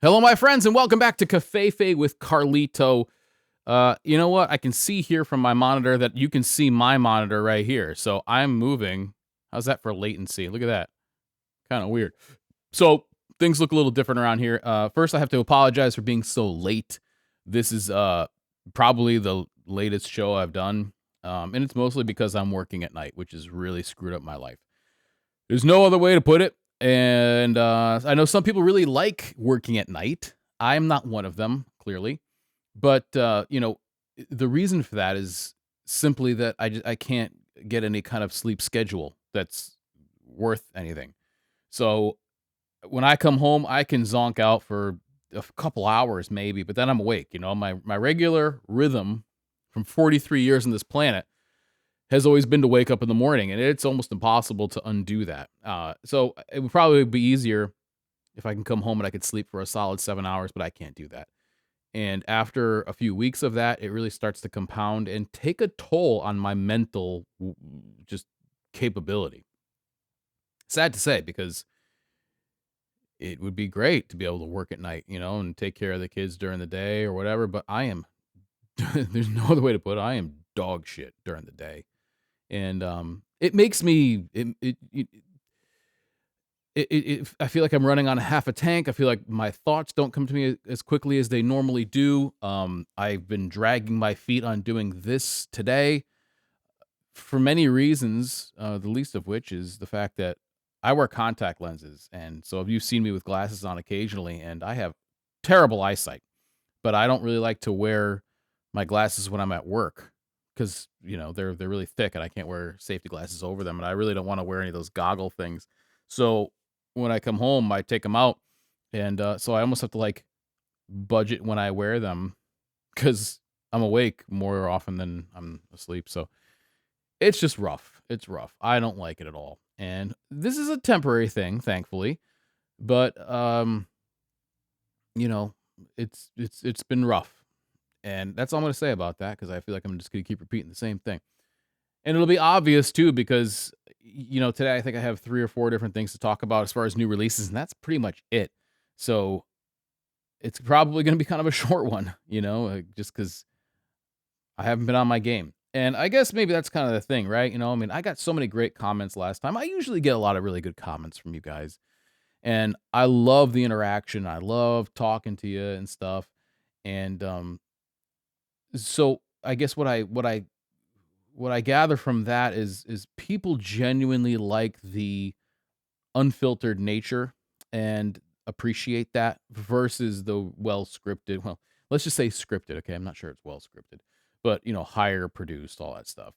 Hello, my friends, and welcome back to Cafefe with Carlito. You know what? I can see here from my monitor that you can see my monitor right here. So I'm moving. How's that for latency? Look at that. Kind of weird. So things look a little different around here. First, I have to apologize for being so late. This is probably the latest show I've done, and it's mostly because I'm working at night, which has really screwed up my life. There's no other way to put it. And I know some people really like working at night. I'm not one of them, clearly. But the reason for that is simply that I can't get any kind of sleep schedule that's worth anything. So when I come home, I can zonk out for a couple hours maybe, but then I'm awake. My regular rhythm from 43 years on this planet has always been to wake up in the morning, and it's almost impossible to undo that. So it would probably be easier if I can come home and I could sleep for a solid 7 hours, but I can't do that. And after a few weeks of that, it really starts to compound and take a toll on my mental just capability. Sad to say, because it would be great to be able to work at night, and take care of the kids during the day or whatever. But I am, there's no other way to put it. I am dog shit during the day. And it makes me I feel like I'm running on a half a tank. I feel like my thoughts don't come to me as quickly as they normally do. I've been dragging my feet on doing this today for many reasons, the least of which is the fact that I wear contact lenses, and so you've seen me with glasses on occasionally, and I have terrible eyesight, but I don't really like to wear my glasses when I'm at work because they're really thick and I can't wear safety glasses over them, and I really don't want to wear any of those goggle things. So when I come home, I take them out, and so I almost have to like budget when I wear them because I'm awake more often than I'm asleep. So it's just rough. It's rough. I don't like it at all, and this is a temporary thing, thankfully. But you know, it's been rough. And that's all I'm gonna say about that because I feel like I'm just gonna keep repeating the same thing. And it'll be obvious too because today I think I have 3 or 4 different things to talk about as far as new releases, and that's pretty much it. So, it's probably gonna be kind of a short one, just because I haven't been on my game. And I guess maybe that's kind of the thing, right? I mean, I got so many great comments last time. I usually get a lot of really good comments from you guys, and I love the interaction. I love talking to you and stuff. And, so I guess what I gather from that is people genuinely like the unfiltered nature and appreciate that versus the well scripted. Well, let's just say scripted. Okay, I'm not sure it's well scripted, but higher produced, all that stuff,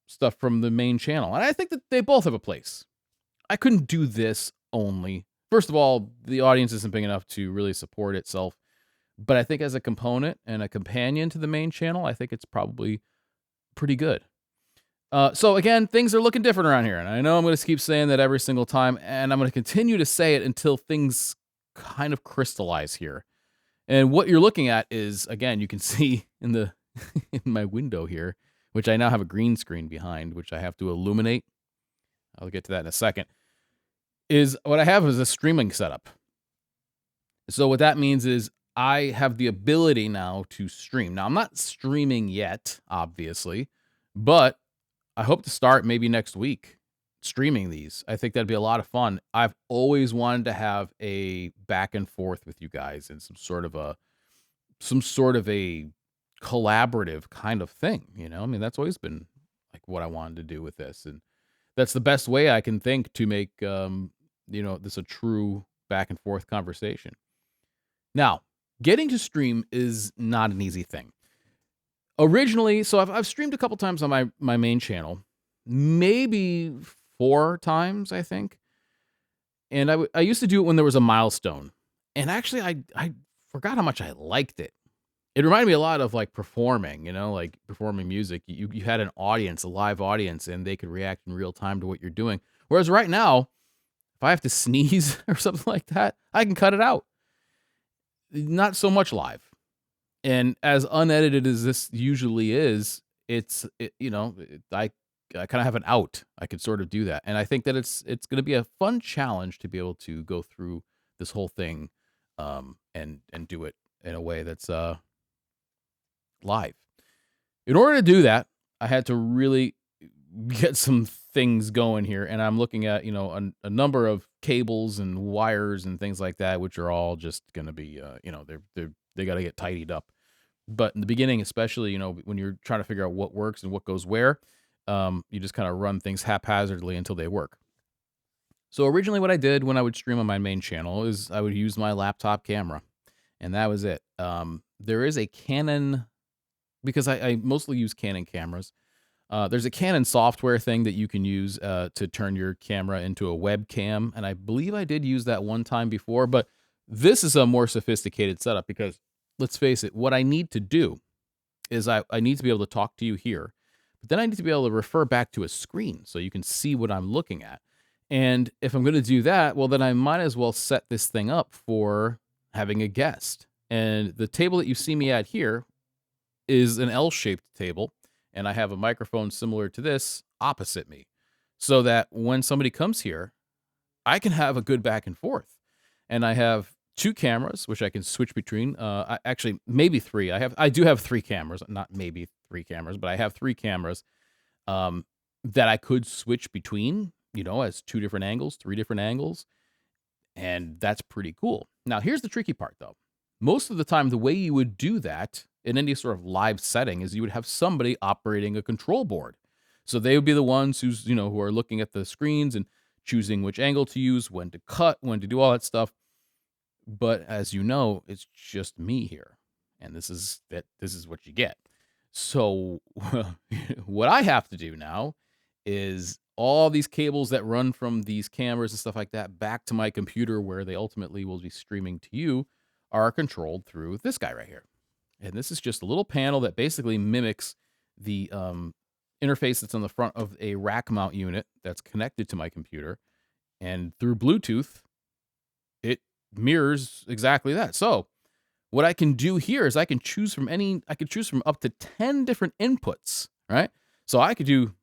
stuff from the main channel, and I think that they both have a place. I couldn't do this only. First of all, the audience isn't big enough to really support itself, but I think as a component and a companion to the main channel, I think it's probably pretty good. So again, things are looking different around here, and I know I'm going to keep saying that every single time, and I'm going to continue to say it until things kind of crystallize here. And what you're looking at is, again, you can see in the in my window here, which I now have a green screen behind, which I have to illuminate. I'll get to that in a second. Is what I have is a streaming setup. So what that means is I have the ability now to stream. Now I'm not streaming yet, obviously, but I hope to start maybe next week streaming these. I think that'd be a lot of fun. I've always wanted to have a back and forth with you guys and some sort of a collaborative kind of thing, I mean, that's always been like what I wanted to do with this, and that's the best way I can think to make this a true back and forth conversation. Now, getting to stream is not an easy thing. Originally, so I've streamed a couple times on my main channel, maybe 4 times, I think, and I used to do it when there was a milestone, and actually, I forgot how much I liked it. It reminded me a lot of, like, performing, like performing music. You had an audience, a live audience, and they could react in real time to what you're doing. Whereas right now, if I have to sneeze or something like that, I can cut it out. Not so much live. And as unedited as this usually is, I kind of have an out. I could sort of do that, and I think that it's going to be a fun challenge to be able to go through this whole thing and do it in a way that's live. In order to do that, I had to really get some things going here, and I'm looking at, a number of cables and wires and things like that, which are all just going to be, they got to get tidied up. But in the beginning, especially, when you're trying to figure out what works and what goes where, you just kind of run things haphazardly until they work. So originally, what I did when I would stream on my main channel is I would use my laptop camera, and that was it. There is a Canon, because I mostly use Canon cameras. There's a Canon software thing that you can use to turn your camera into a webcam, and I believe I did use that one time before, but this is a more sophisticated setup because, let's face it, what I need to do is I need to be able to talk to you here, but then I need to be able to refer back to a screen so you can see what I'm looking at. And if I'm going to do that, well, then I might as well set this thing up for having a guest. And the table that you see me at here is an L-shaped table, and I have a microphone similar to this opposite me, so that when somebody comes here, I can have a good back and forth. And I have two cameras, which I can switch between. Actually, maybe three. I do have three cameras, not maybe three cameras, but I have three cameras that I could switch between, as two different angles, three different angles. And that's pretty cool. Now, here's the tricky part, though. Most of the time, the way you would do that in any sort of live setting is you would have somebody operating a control board. So they would be the ones who are looking at the screens and choosing which angle to use, when to cut, when to do all that stuff. But as you know, it's just me here. And this is what you get. So what I have to do now is all these cables that run from these cameras and stuff like that back to my computer, where they ultimately will be streaming to you, are controlled through this guy right here. And this is just a little panel that basically mimics the interface that's on the front of a rack mount unit that's connected to my computer. And through Bluetooth, it mirrors exactly that. So what I can do here is I can choose from up to 10 different inputs, right? So I could do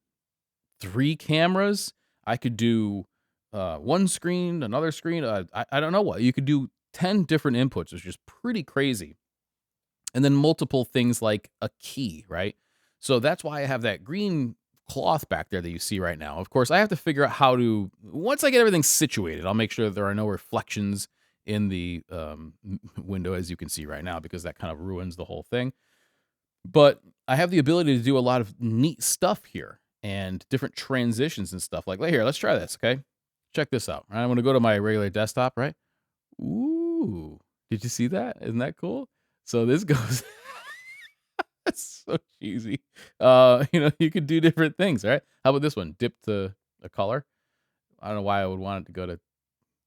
3 cameras. I could do one screen, another screen. I don't know what. You could do 10 different inputs, which is pretty crazy. And then multiple things like a key, right? So that's why I have that green cloth back there that you see right now. Of course, I have to figure out how to, once I get everything situated, I'll make sure that there are no reflections in the window, as you can see right now, because that kind of ruins the whole thing. But I have the ability to do a lot of neat stuff here and different transitions and stuff. Like, here, let's try this, okay? Check this out. I'm going to go to my regular desktop, right? Ooh, did you see that? Isn't that cool? So this goes, that's so cheesy. You could do different things, right? How about this one? Dip to a color. I don't know why I would want it to go to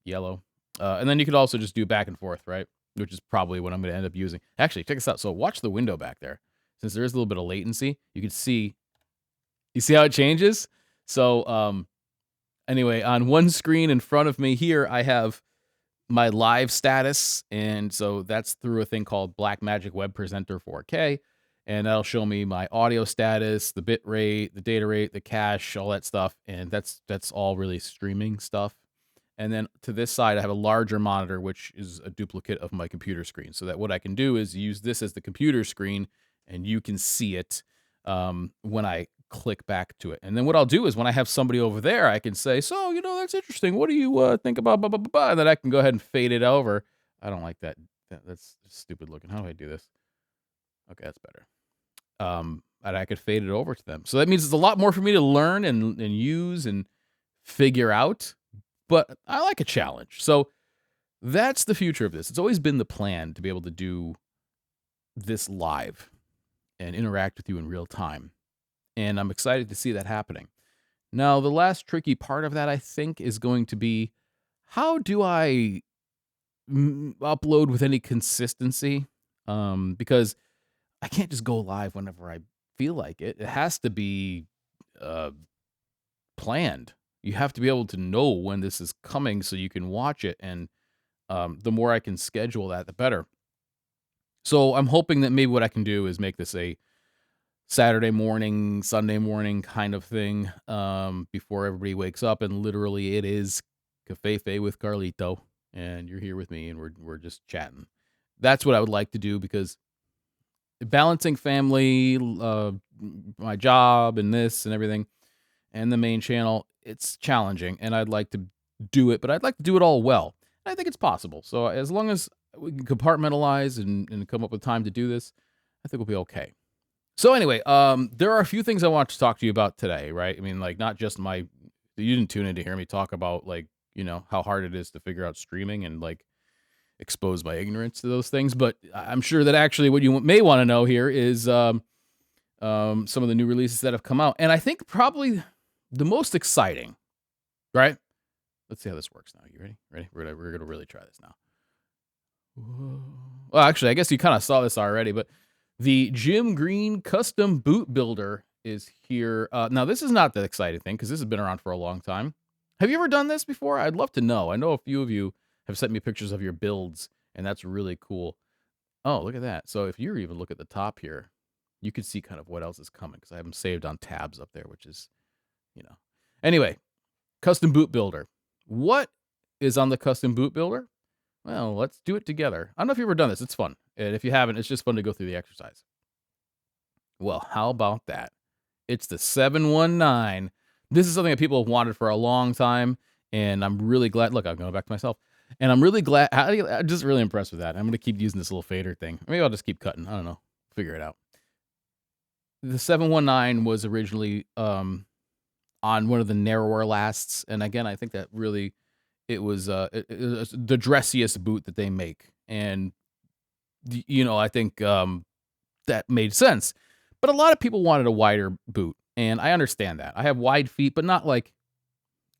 yellow. And then you could also just do back and forth, right? Which is probably what I'm going to end up using. Actually, check this out. So watch the window back there. Since there is a little bit of latency, you can see, you see how it changes? So anyway, on one screen in front of me here, I have my live status, and so that's through a thing called Blackmagic Web Presenter 4K, and that'll show me my audio status, the bit rate, the data rate, the cache, all that stuff, and that's all really streaming stuff. And then to this side, I have a larger monitor, which is a duplicate of my computer screen, so that what I can do is use this as the computer screen, and you can see it when I click back to it. And then what I'll do is when I have somebody over there, I can say, so, that's interesting. What do you think about blah, blah, blah, blah? And then I can go ahead and fade it over. I don't like that. That's stupid looking. How do I do this? Okay, that's better. And I could fade it over to them. So that means it's a lot more for me to learn and use and figure out. But I like a challenge. So that's the future of this. It's always been the plan to be able to do this live and interact with you in real time. And I'm excited to see that happening. Now, the last tricky part of that, I think, is going to be, how do I upload with any consistency? Because I can't just go live whenever I feel like it. It has to be planned. You have to be able to know when this is coming so you can watch it. And the more I can schedule that, the better. So I'm hoping that maybe what I can do is make this a Saturday morning, Sunday morning kind of thing before everybody wakes up. And literally it is Cafefe with Carlito. and you're here with me, and we're just chatting. That's what I would like to do because balancing family, my job, and this and everything, and the main channel, it's challenging, and I'd like to do it, but I'd like to do it all well. And I think it's possible. So as long as we can compartmentalize and come up with time to do this, I think we'll be okay. So anyway, there are a few things I want to talk to you about today, right? I mean, like not just you didn't tune in to hear me talk about like, how hard it is to figure out streaming and like expose my ignorance to those things, but I'm sure that actually what you may want to know here is some of the new releases that have come out. And I think probably the most exciting, right? Let's see how this works now. You ready? Ready? We're gonna really try this now. Whoa. Well, actually, I guess you kind of saw this already, but the Jim Green custom boot builder is here. Now, this is not the exciting thing because this has been around for a long time. Have you ever done this before? I'd love to know. I know a few of you have sent me pictures of your builds, and that's really cool. Oh, look at that. So if you even look at the top here, you could see kind of what else is coming because I have them saved on tabs up there, which is, you know. Anyway, custom boot builder. What is on the custom boot builder? Well, let's do it together. I don't know if you've ever done this. It's fun. And if you haven't, it's just fun to go through the exercise. Well, how about that? It's the 719. This is something that people have wanted for a long time, and I'm really glad. Look, I'm going back to myself. And I'm really glad. I'm just really impressed with that. I'm going to keep using this little fader thing. Maybe I'll just keep cutting. I don't know. Figure it out. The 719 was originally on one of the narrower lasts. And again, I think that really it was the dressiest boot that they make. And, I think that made sense. But a lot of people wanted a wider boot. And I understand that. I have wide feet, but not like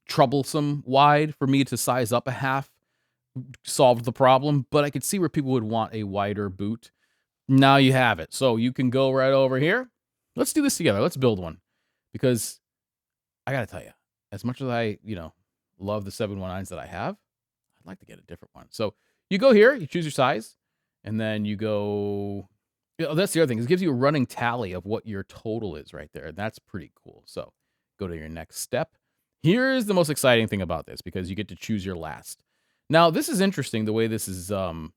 troublesome wide for me to size up a half solved the problem. But I could see where people would want a wider boot. Now you have it. So you can go right over here. Let's do this together. Let's build one. Because I got to tell you, as much as I, love the 719s that I have, I'd like to get a different one. So you go here, you choose your size, and then you go. That's the other thing. It gives you a running tally of what your total is right there. And that's pretty cool. So go to your next step. Here's the most exciting thing about this because you get to choose your last. Now, this is interesting the way this is done.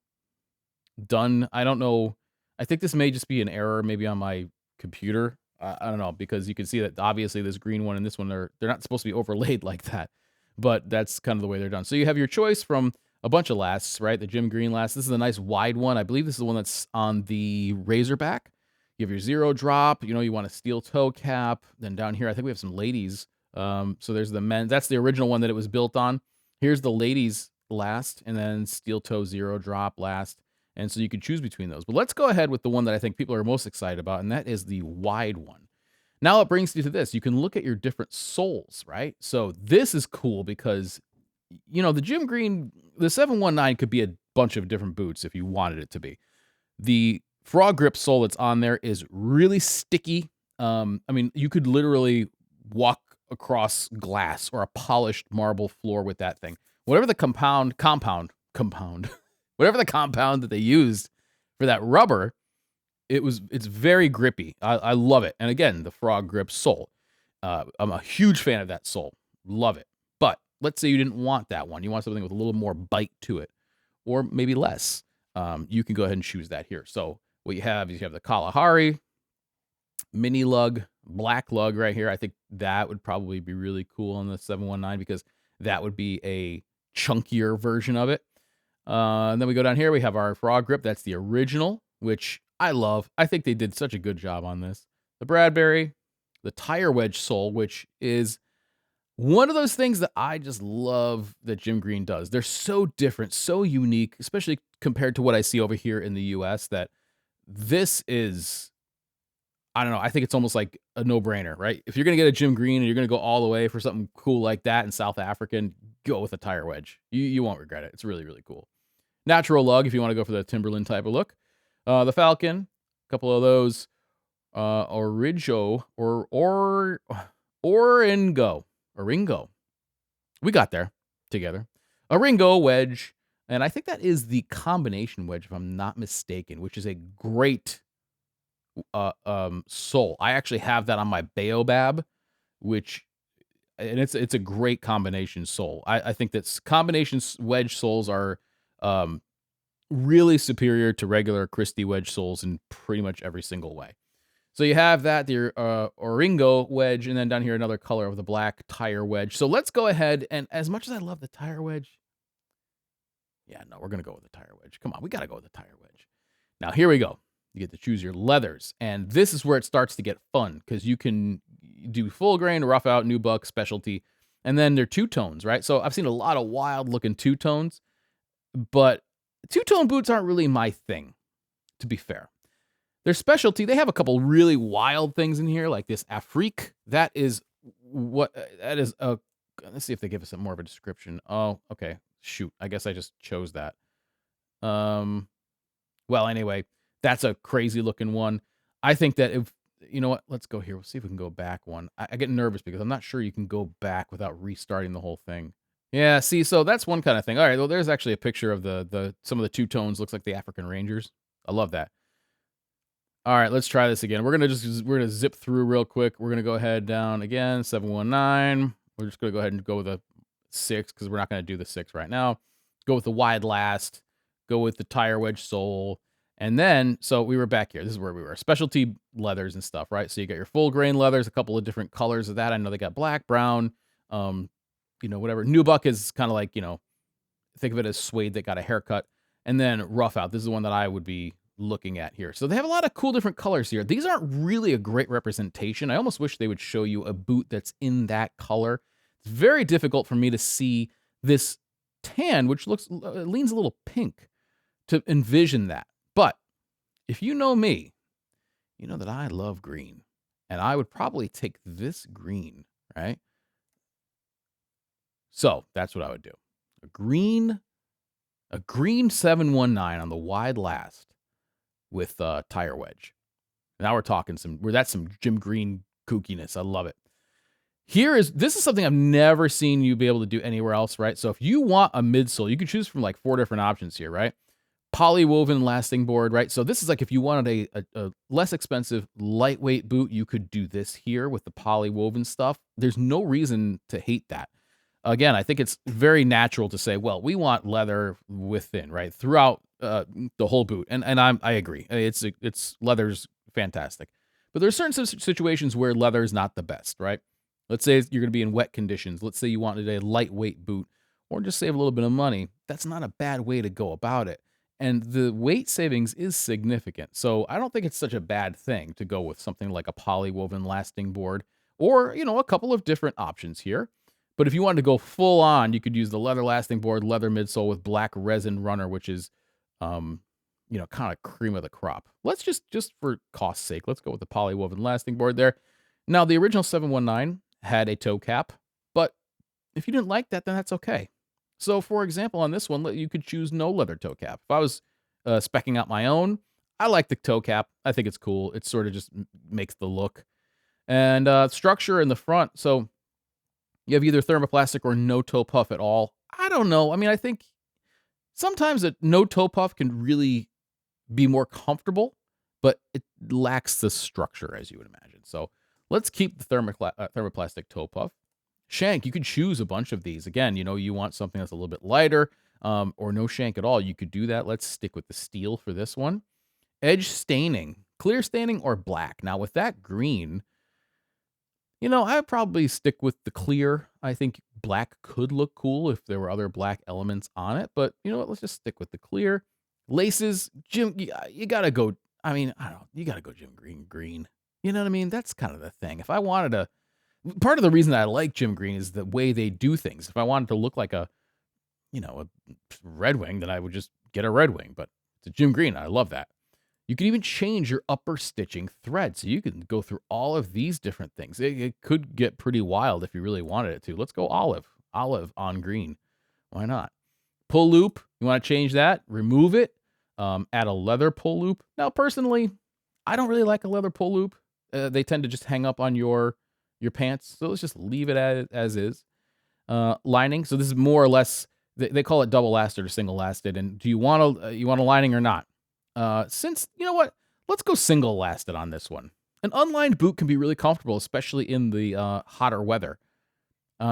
I don't know. I think this may just be an error maybe on my computer. I don't know, because you can see that obviously this green one and this one, they're not supposed to be overlaid like that. But that's kind of the way they're done. So you have your choice from a bunch of lasts, right? The Jim Green last. This is a nice wide one. I believe this is the one that's on the Razorback. You have your zero drop. You want a steel toe cap. Then down here, I think we have some ladies. So there's the men. That's the original one that it was built on. Here's the ladies last, and then steel toe zero drop last. And so you can choose between those. But let's go ahead with the one that I think people are most excited about, and that is the wide one. Now it brings you to this. You can look at your different soles, right? So this is cool because, the Jim Green, the 719 could be a bunch of different boots if you wanted it to be. The frog grip sole that's on there is really sticky. You could literally walk across glass or a polished marble floor with that thing. Whatever the compound, whatever the compound that they used for that rubber, it's very grippy. I love it. And again, the frog grip sole. I'm a huge fan of that sole. Love it. But let's say you didn't want that one. You want something with a little more bite to it, or maybe less. You can go ahead and choose that here. So what you have is the Kalahari mini lug, black lug right here. I think that would probably be really cool on the 719 because that would be a chunkier version of it. And then we go down here. We have our frog grip. That's the original, which I love. I think they did such a good job on this. The Bradbury, the tire wedge sole, which is one of those things that I just love that Jim Green does. They're so different, so unique, especially compared to what I see over here in the US, that this is, I don't know, I think it's almost like a no-brainer, right? If you're going to get a Jim Green and you're going to go all the way for something cool like that in South African, go with a tire wedge. You won't regret it. It's really, really cool. Natural lug, if you want to go for the Timberland type of look. The Falcon, a couple of those. Origo or Oringo. We got there together. A Ringo wedge, and I think that is the combination wedge, if I'm not mistaken, which is a great sole. I actually have that on my Baobab, which and it's a great combination sole. I think that combination wedge soles are um, really superior to regular Christie wedge soles in pretty much every single way. So you have that, your Oringo wedge, and then down here another color of the black tire wedge. So let's go ahead, and as much as I love the tire wedge, yeah, no, we're going to go with the tire wedge. Come on, we got to go with the tire wedge. Now, here we go. You get to choose your leathers, and this is where it starts to get fun, because you can do full grain, rough out, nubuck, specialty, and then they're two-tones, right? So I've seen a lot of wild-looking two-tones, but two-tone boots aren't really my thing, to be fair. Their specialty, they have a couple really wild things in here, like this Afrique. That is a, let's see if they give us more of a description. Oh, okay. Shoot. I guess I just chose that. Well, anyway, that's a crazy looking one. I think that if, you know what, let's go here. We'll see if we can go back one. I get nervous because I'm not sure you can go back without restarting the whole thing. Yeah, see, so that's one kind of thing. All right, well, there's actually a picture of some of the two-tones. Looks like the African Rangers. I love that. All right, let's try this again. We're gonna zip through real quick. We're gonna go ahead down again, 719. We're just gonna go ahead and go with a 6 because we're not gonna do the 6 right now. Go with the wide last. Go with the tire wedge sole. And then, so we were back here. This is where we were. Specialty leathers and stuff, right? So you got your full grain leathers, a couple of different colors of that. I know they got black, brown, whatever. Nubuck is kind of like, think of it as suede that got a haircut. And then rough out. This is the one that I would be looking at here. So they have a lot of cool different colors here. These aren't really a great representation. I almost wish they would show you a boot that's in that color. It's very difficult for me to see this tan, which leans a little pink, to envision that. But if you know me, you know that I love green. And I would probably take this green, right? So that's what I would do. A green 719 on the wide last with tire wedge. Now we're talking that's some Jim Green kookiness. I love it. This is something I've never seen you be able to do anywhere else, right? So if you want a midsole, you can choose from like 4 different options here, right? Polywoven lasting board, right? So this is like if you wanted a less expensive, lightweight boot, you could do this here with the polywoven stuff. There's no reason to hate that. Again, I think it's very natural to say, well, we want leather within, right? Throughout the whole boot. And I agree. It's leather's fantastic. But there's certain situations where leather is not the best, right? Let's say you're going to be in wet conditions. Let's say you wanted a lightweight boot or just save a little bit of money. That's not a bad way to go about it. And the weight savings is significant. So I don't think it's such a bad thing to go with something like a polywoven lasting board or, a couple of different options here. But if you wanted to go full on, you could use the leather lasting board, leather midsole with black resin runner, which is, kind of cream of the crop. Let's just for cost's sake, let's go with the polywoven lasting board there. Now, the original 719 had a toe cap, but if you didn't like that, then that's okay. So, for example, on this one, you could choose no leather toe cap. If I was speccing out my own, I like the toe cap. I think it's cool. It sort of just makes the look. And structure in the front. So you have either thermoplastic or no toe puff at all. I don't know. I mean, I think sometimes a no toe puff can really be more comfortable, but it lacks the structure, as you would imagine. So let's keep the thermoplastic toe puff. Shank, you could choose a bunch of these. Again, you want something that's a little bit lighter or no shank at all. You could do that. Let's stick with the steel for this one. Edge staining, clear staining or black. Now, with that green, I'd probably stick with the clear. I think black could look cool if there were other black elements on it. But you know what? Let's just stick with the clear. Laces, Jim, you got to go. I mean, I don't know. You got to go Jim Green. You know what I mean? That's kind of the thing. If I wanted to, part of the reason that I like Jim Green is the way they do things. If I wanted to look like a Red Wing, then I would just get a Red Wing. But it's a Jim Green. I love that. You can even change your upper stitching thread. So you can go through all of these different things. It could get pretty wild if you really wanted it to. Let's go olive on green. Why not? Pull loop. You want to change that? Remove it. Add a leather pull loop. Now, personally, I don't really like a leather pull loop. They tend to just hang up on your pants. So let's just leave it as is. Lining. So this is more or less, they call it double lasted or single lasted. And do you want a lining or not? Since, you know what, let's go single lasted on this one. An unlined boot can be really comfortable, especially in the hotter weather.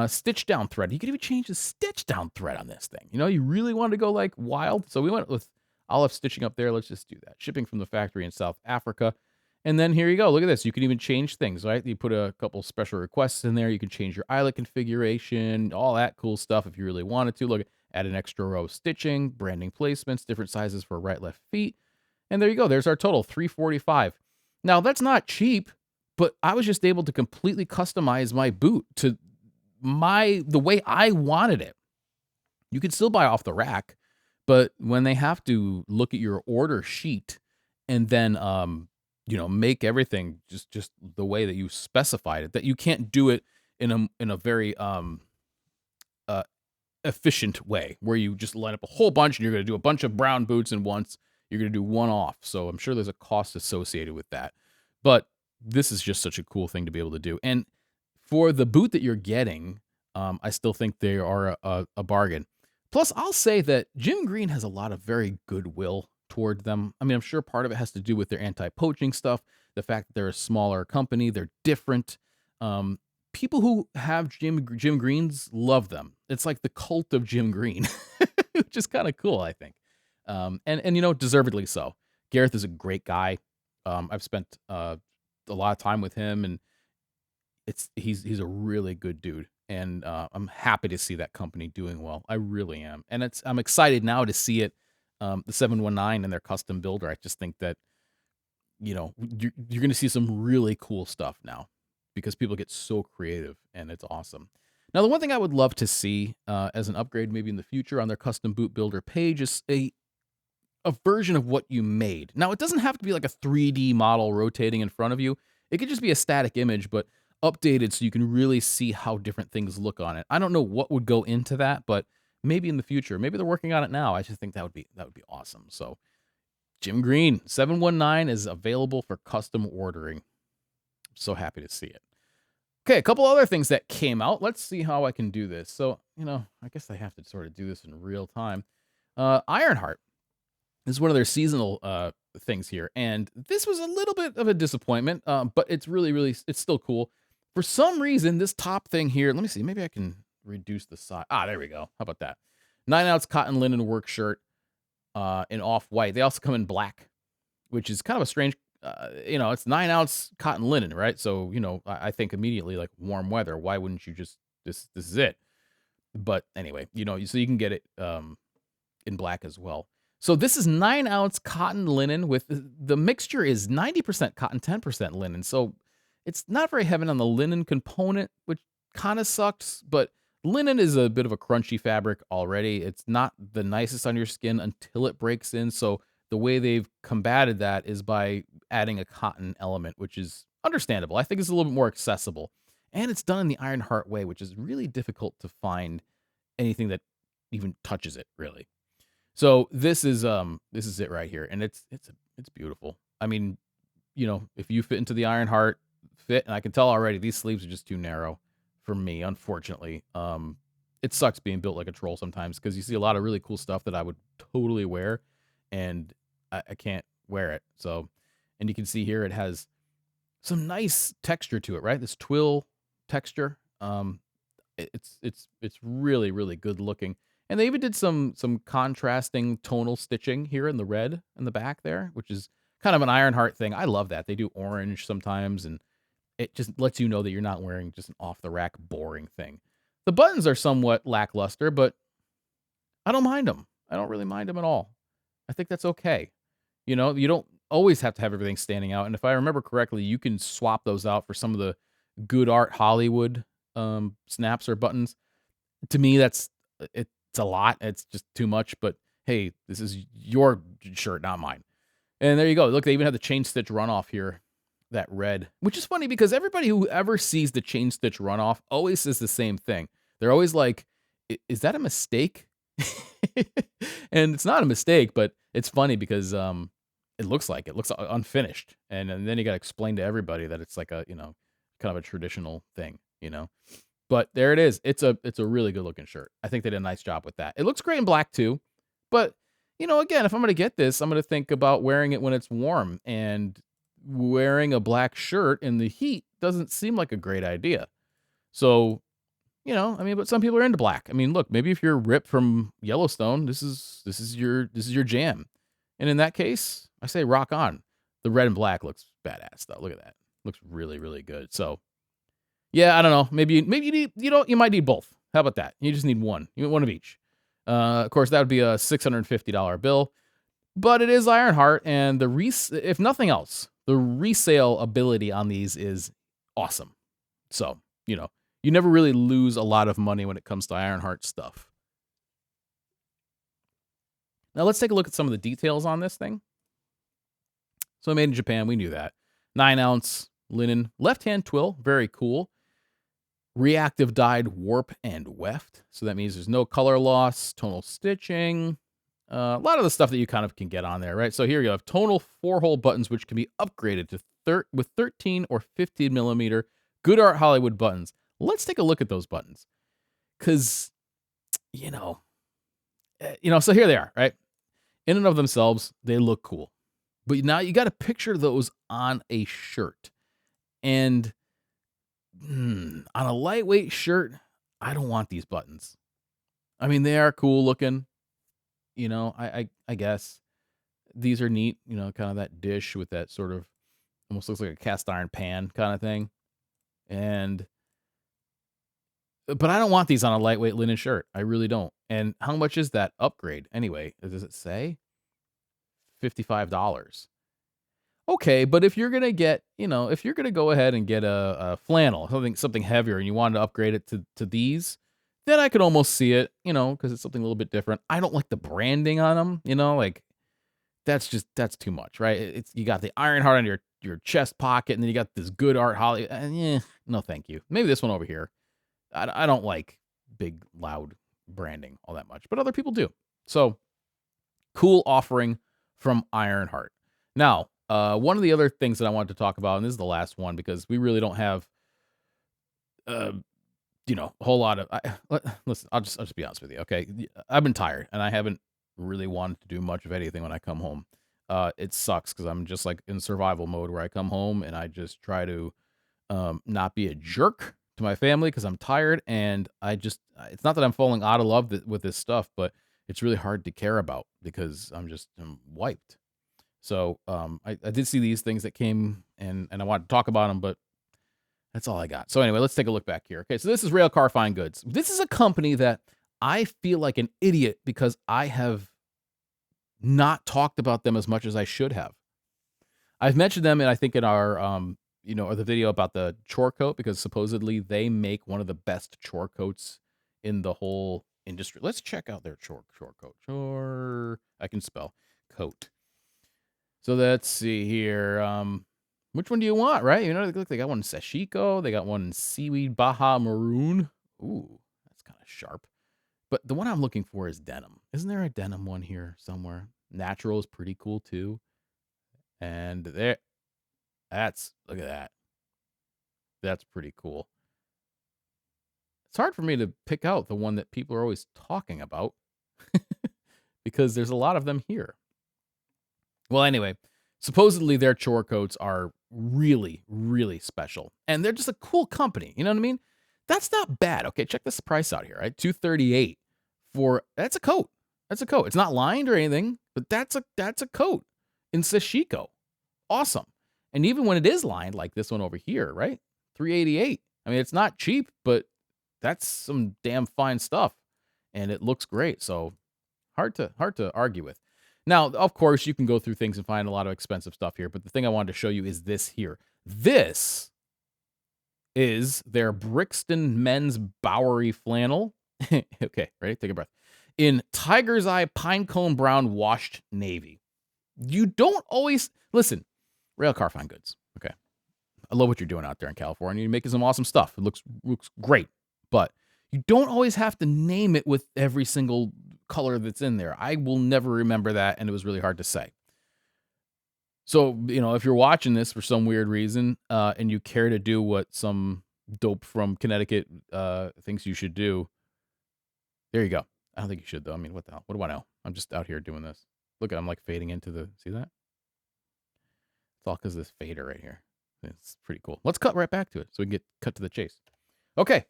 Stitch down thread. You could even change the stitch down thread on this thing. You know, you really want to go like wild. So we went with olive stitching up there. Let's just do that. Shipping from the factory in South Africa. And then here you go. Look at this. You can even change things, right? You put a couple special requests in there. You can change your eyelet configuration, all that cool stuff if you really wanted to. Look, add an extra row of stitching, branding placements, different sizes for right, left feet. And there you go. There's our total, $345. Now, that's not cheap, but I was just able to completely customize my boot to the way I wanted it. You can still buy off the rack, but when they have to look at your order sheet and then make everything just the way that you specified it, that you can't do it in a very uh efficient way where you just line up a whole bunch and you're going to do a bunch of brown boots in once. You're going to do one off. So I'm sure there's a cost associated with that. But this is just such a cool thing to be able to do. And for the boot that you're getting, I still think they are a bargain. Plus, I'll say that Jim Green has a lot of very goodwill toward them. I mean, I'm sure part of it has to do with their anti-poaching stuff, the fact that they're a smaller company, they're different. People who have Jim Greens love them. It's like the cult of Jim Green, which is kind of cool, I think. And deservedly so. Gareth is a great guy. I've spent a lot of time with him, and he's a really good dude. And I'm happy to see that company doing well. I really am. And I'm excited now to see it, the 719 and their custom builder. I just think that, you're going to see some really cool stuff now because people get so creative, and it's awesome. Now, the one thing I would love to see as an upgrade maybe in the future on their custom boot builder page is a version of what you made. Now, it doesn't have to be like a 3D model rotating in front of you. It could just be a static image, but updated so you can really see how different things look on it. I don't know what would go into that, but maybe in the future. Maybe they're working on it now. I just think that would be awesome. So, Jim Green 719 is available for custom ordering. I'm so happy to see it. Okay, a couple other things that came out. Let's see how I can do this. So, I guess I have to sort of do this in real time. Ironheart. This is one of their seasonal things here, and this was a little bit of a disappointment, but it's really, it's still cool. For some reason, this top thing here, let me see, maybe I can reduce the size. There we go. How about that? 9-ounce cotton linen work shirt in off-white. They also come in black, which is kind of a strange, it's 9-ounce cotton linen, right? So, I think immediately like warm weather. Why wouldn't you just, this is it. But anyway, so you can get it in black as well. So this is 9-ounce cotton linen with the mixture is 90% cotton, 10% linen. So it's not very heavy on the linen component, which kind of sucks, but linen is a bit of a crunchy fabric already. It's not the nicest on your skin until it breaks in. So the way they've combated that is by adding a cotton element, which is understandable. I think it's a little bit more accessible. And it's done in the Ironheart way, which is really difficult to find anything that even touches it, really. So this is it right here, and it's beautiful. I mean, if you fit into the Ironheart fit, and I can tell already these sleeves are just too narrow for me, unfortunately. It sucks being built like a troll sometimes because you see a lot of really cool stuff that I would totally wear, and I can't wear it. So, and you can see here it has some nice texture to it, right? This twill texture. It's really good looking. And they even did some contrasting tonal stitching here in the red in the back there, which is kind of an Ironheart thing. I love that. They do orange sometimes, and it just lets you know that you're not wearing just an off-the-rack boring thing. The buttons are somewhat lackluster, but I don't mind them. I don't really mind them at all. I think that's okay. You don't always have to have everything standing out. And if I remember correctly, you can swap those out for some of the Good Art Hollywood snaps or buttons. To me, it's a lot. It's just too much, but hey, this is your shirt, not mine. And there you go. Look, they even have the chain stitch runoff here, that red, which is funny because everybody who ever sees the chain stitch runoff always says the same thing. They're always like, is that a mistake? And it's not a mistake, but it's funny because it looks unfinished. And then you got to explain to everybody that it's like a, kind of a traditional thing, But there it is. It's a really good looking shirt. I think they did a nice job with that. It looks great in black too. But, again, if I'm going to get this, I'm going to think about wearing it when it's warm, and wearing a black shirt in the heat doesn't seem like a great idea. So, You know, I mean, but some people are into black. I mean, look, maybe if you're Rip from Yellowstone, this is your jam. And in that case, I say rock on. The red and black looks badass though. Look at that. Looks really, really good. So yeah, I don't know. Maybe you might need both. How about that? You just need one. You need one of each. Of course, that would be a $650 bill, but it is Ironheart, and if nothing else, the resale ability on these is awesome. So, you never really lose a lot of money when it comes to Ironheart stuff. Now let's take a look at some of the details on this thing. So made in Japan, we knew that. 9-ounce linen, left-hand twill, very cool. Reactive dyed warp and weft. So that means there's no color loss, tonal stitching, a lot of the stuff that you kind of can get on there, right? So here you have tonal 4-hole buttons, which can be upgraded to with 13 or 15 millimeter Good Art Hollywood buttons. Let's take a look at those buttons, because so here they are, right? In and of themselves, they look cool, but now you got to picture those on a shirt, and on a lightweight shirt, I don't want these buttons. I mean, they are cool looking, I guess these are neat, kind of that dish with that sort of almost looks like a cast iron pan kind of thing. But I don't want these on a lightweight linen shirt. I really don't. And how much is that upgrade anyway? Does it say? $55. Okay, but if you're gonna get, if you're gonna go ahead and get a flannel, something heavier, and you wanted to upgrade it to these, then I could almost see it, because it's something a little bit different. I don't like the branding on them, like that's too much, right? It's you got the Ironheart on your chest pocket, and then you got this Good Art Holly. No, thank you. Maybe this one over here. I don't like big, loud branding all that much, but other people do. So, cool offering from Ironheart. Now, one of the other things that I wanted to talk about, and this is the last one because we really don't have, a whole lot of. Listen, I'll just be honest with you. Okay, I've been tired, and I haven't really wanted to do much of anything when I come home. It sucks because I'm just like in survival mode where I come home and I just try to not be a jerk to my family because I'm tired, and it's not that I'm falling out of love with this stuff, but it's really hard to care about because I'm wiped. So I did see these things that came, and I wanted to talk about them, but that's all I got. So anyway, let's take a look back here. Okay, so this is Railcar Fine Goods. This is a company that I feel like an idiot because I have not talked about them as much as I should have. I've mentioned them, and I think in our or the video about the chore coat, because supposedly they make one of the best chore coats in the whole industry. Let's check out their chore coat. I can spell coat. So let's see here. Which one do you want, right? They got one in Sashiko. They got one in Seaweed Baja Maroon. Ooh, that's kind of sharp. But the one I'm looking for is denim. Isn't there a denim one here somewhere? Natural is pretty cool too. And look at that. That's pretty cool. It's hard for me to pick out the one that people are always talking about because there's a lot of them here. Well, anyway, supposedly their chore coats are really, really special, and they're just a cool company. You know what I mean? That's not bad. Okay, check this price out here, right? $238 that's a coat. That's a coat. It's not lined or anything, but that's a coat in Sashiko. Awesome. And even when it is lined, like this one over here, right? $388. I mean, it's not cheap, but that's some damn fine stuff, and it looks great. So hard to argue with. Now, of course, you can go through things and find a lot of expensive stuff here, but the thing I wanted to show you is this here. This is their Brixton Men's Bowery Flannel. Okay, ready? Take a breath. In Tiger's Eye Pinecone Brown Washed Navy. You don't always... Listen, Railcar Fine Goods. Okay. I love what you're doing out there in California. You're making some awesome stuff. It looks great. But you don't always have to name it with every single color that's in there. I will never remember that, and it was really hard to say. So, if you're watching this for some weird reason, and you care to do what some dope from Connecticut thinks you should do, there you go. I don't think you should, though. I mean, what the hell? What do I know? I'm just out here doing this. Look, I'm like fading into the... See that? It's all because of this fader right here. It's pretty cool. Let's cut right back to it so we can cut to the chase. Okay.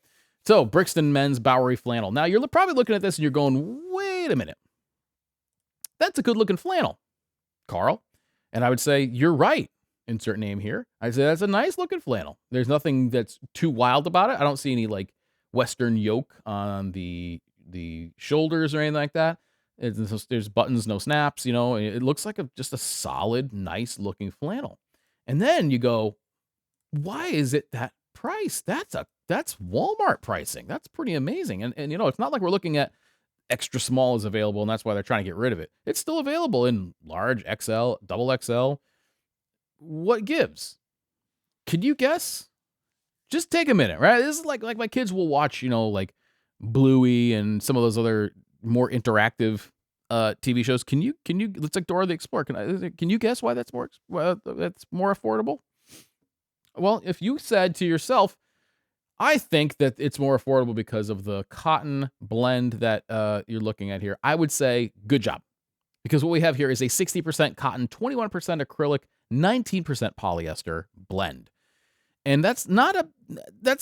So, Brixton Men's Bowery Flannel. Now, you're probably looking at this and you're going, wait a minute. That's a good looking flannel, Carl. And I would say, you're right. Insert name here. I'd say that's a nice looking flannel. There's nothing that's too wild about it. I don't see any like Western yoke on the shoulders or anything like that. There's buttons, no snaps. It looks like just a solid, nice looking flannel. And then you go, why is it that price? That's Walmart pricing. That's pretty amazing. And it's not like we're looking at extra small is available and that's why they're trying to get rid of it. It's still available in large, XL, double XL. What gives? Can you guess? Just take a minute, right? This is like my kids will watch, like Bluey and some of those other more interactive TV shows. Can you? It's like Dora the Explorer. Can you guess why that's more affordable? Well, if you said to yourself, I think that it's more affordable because of the cotton blend that you're looking at here, I would say good job. Because what we have here is a 60% cotton, 21% acrylic, 19% polyester blend. And that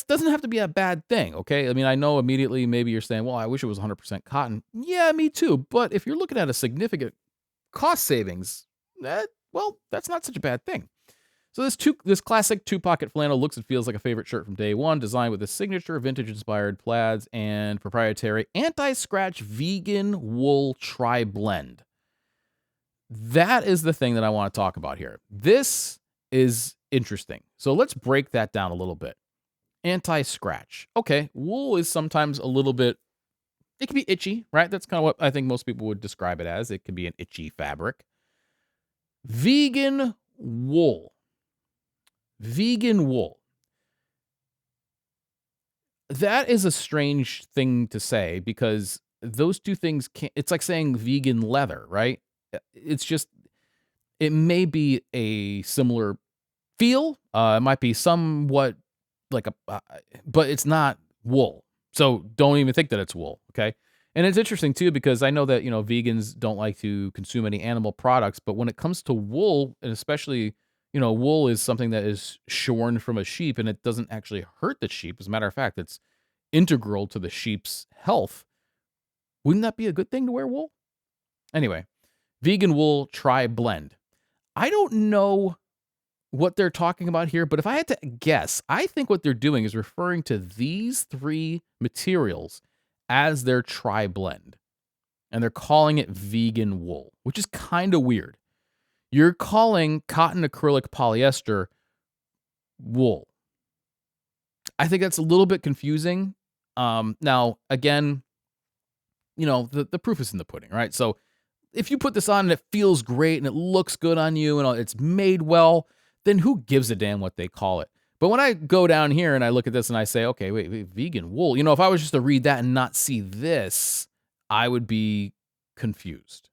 doesn't have to be a bad thing, okay? I mean, I know immediately maybe you're saying, well, I wish it was 100% cotton. Yeah, me too. But if you're looking at a significant cost savings, that's not such a bad thing. So this classic two-pocket flannel looks and feels like a favorite shirt from day one, designed with a signature vintage-inspired plaids and proprietary anti-scratch vegan wool tri-blend. That is the thing that I want to talk about here. This is interesting. So let's break that down a little bit. Anti-scratch. Okay, wool is sometimes a little bit, it can be itchy, right? That's kind of what I think most people would describe it as. It can be an itchy fabric. Vegan wool. Vegan wool. That is a strange thing to say because those two things can't, it's like saying vegan leather, right? It's just, it may be a similar feel. It might be somewhat like but it's not wool. So don't even think that it's wool, okay? And it's interesting too because I know that, vegans don't like to consume any animal products, but when it comes to wool, and especially, wool is something that is shorn from a sheep and it doesn't actually hurt the sheep. As a matter of fact, it's integral to the sheep's health. Wouldn't that be a good thing to wear wool? Anyway, vegan wool tri-blend. I don't know what they're talking about here, but if I had to guess, I think what they're doing is referring to these three materials as their tri-blend. And they're calling it vegan wool, which is kind of weird. You're calling cotton, acrylic, polyester wool. I think that's a little bit confusing. Now, again, the proof is in the pudding, right? So if you put this on and it feels great and it looks good on you and it's made well, then who gives a damn what they call it? But when I go down here and I look at this and I say, okay, wait, vegan wool, if I was just to read that and not see this, I would be confused.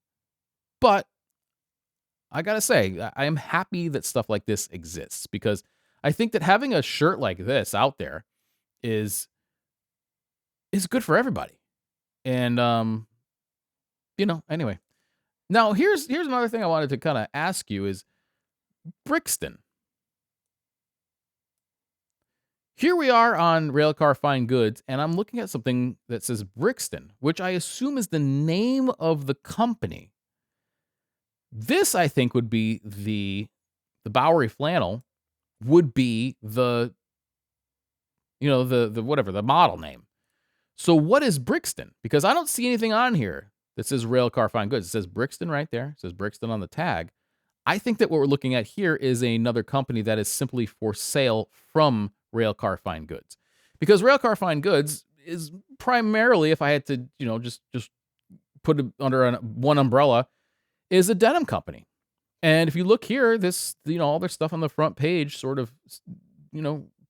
But I gotta say, I am happy that stuff like this exists because I think that having a shirt like this out there is good for everybody. And, anyway. Now, here's another thing I wanted to kind of ask you is Brixton. Here we are on Railcar Fine Goods, and I'm looking at something that says Brixton, which I assume is the name of the company. This, I think, would be the Bowery flannel would be the model name. So what is Brixton? Because I don't see anything on here that says Railcar Fine Goods. It says Brixton right there. It says Brixton on the tag. I think that what we're looking at here is another company that is simply for sale from Railcar Fine Goods. Because Railcar Fine Goods is primarily, if I had to, just put it under one umbrella, is a denim company. And if you look here, this, all their stuff on the front page sort of,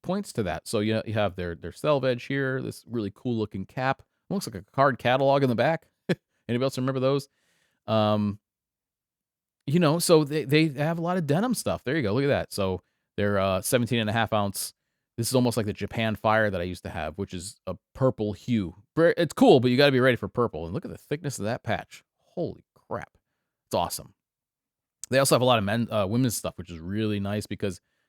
points to that. So you have their selvage here, this really cool looking cap. It looks like a card catalog in the back. Anybody else remember those? So they have a lot of denim stuff. There you go. Look at that. So they're 17.5 ounce. This is almost like the Japan Fire that I used to have, which is a purple hue. It's cool, but you got to be ready for purple. And look at the thickness of that patch. Holy crap. It's awesome. They also have a lot of women's stuff, which is really nice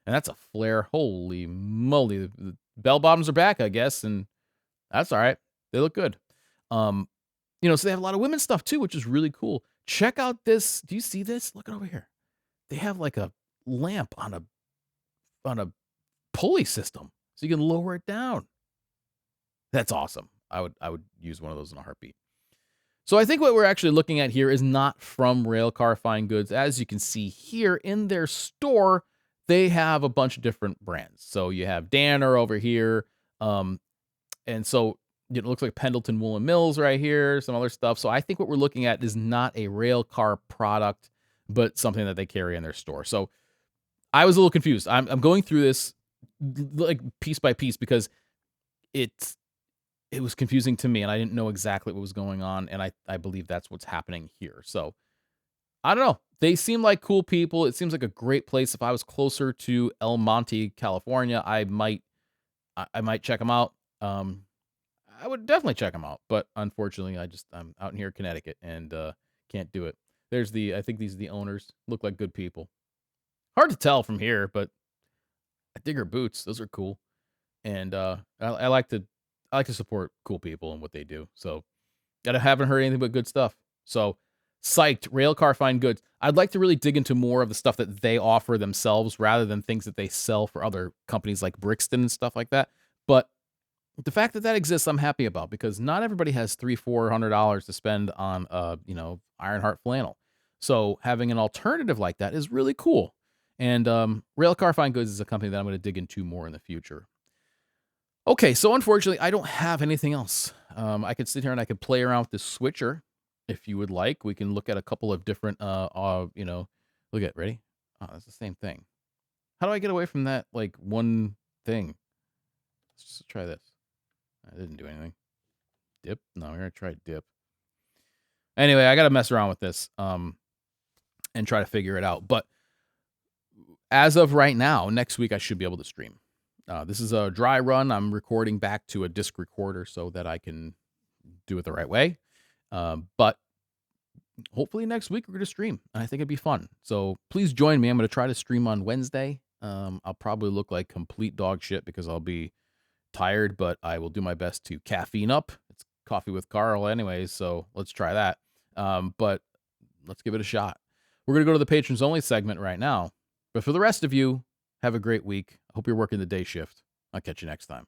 and that's a flare. Holy moly. The bell bottoms are back, I guess. And That's all right. They look good. Um, so they have a lot of women's stuff too, which is really cool. Check out this. Do you see this? Look it over here. They have like a lamp on a pulley system, so you can lower it down. That's awesome. I would use one of those in a heartbeat. So I think what we're actually looking at here is not from Railcar Fine Goods. As you can see here in their store, they have a bunch of different brands. So you have Danner over here, and so it looks like Pendleton Woolen Mills right here, some other stuff. So I think what we're looking at is not a Railcar product, but something that they carry in their store. So I was a little confused. I'm going through this like piece by piece because it's it was confusing to me and I didn't know exactly what was going on. And I believe that's what's happening here. So I don't know. They seem like cool people. It seems like a great place. If I was closer to El Monte, California, I might check them out. I would definitely check them out. But unfortunately, I'm out in here in Connecticut and can't do it. I think these are the owners. Look like good people. Hard to tell from here, but I dig her boots. Those are cool. And I like to support cool people and what they do. So I haven't heard anything but good stuff. So psyched. Railcar Fine Goods. I'd like to really dig into more of the stuff that they offer themselves rather than things that they sell for other companies like Brixton and stuff like that. But the fact that that exists, I'm happy about because not everybody has $300-400 to spend on Ironheart flannel. So having an alternative like that is really cool. And Railcar Fine Goods is a company that I'm going to dig into more in the future. Okay, so unfortunately, I don't have anything else. I could sit here and I could play around with this switcher if you would like. We can look at a couple of different, look at, ready? Oh, that's the same thing. How do I get away from that, like, one thing? Let's just try this. I didn't do anything. Dip? No, we're going to try dip. Anyway, I got to mess around with this and try to figure it out. But as of right now, next week I should be able to stream. This is a dry run. I'm recording back to a disc recorder so that I can do it the right way. But hopefully next week we're going to stream. I think it'd be fun. So please join me. I'm going to try to stream on Wednesday. I'll probably look like complete dog shit because I'll be tired, but I will do my best to caffeine up. It's coffee with Carl anyways, so let's try that. But let's give it a shot. We're going to go to the patrons only segment right now. But for the rest of you, have a great week. I hope you're working the day shift. I'll catch you next time.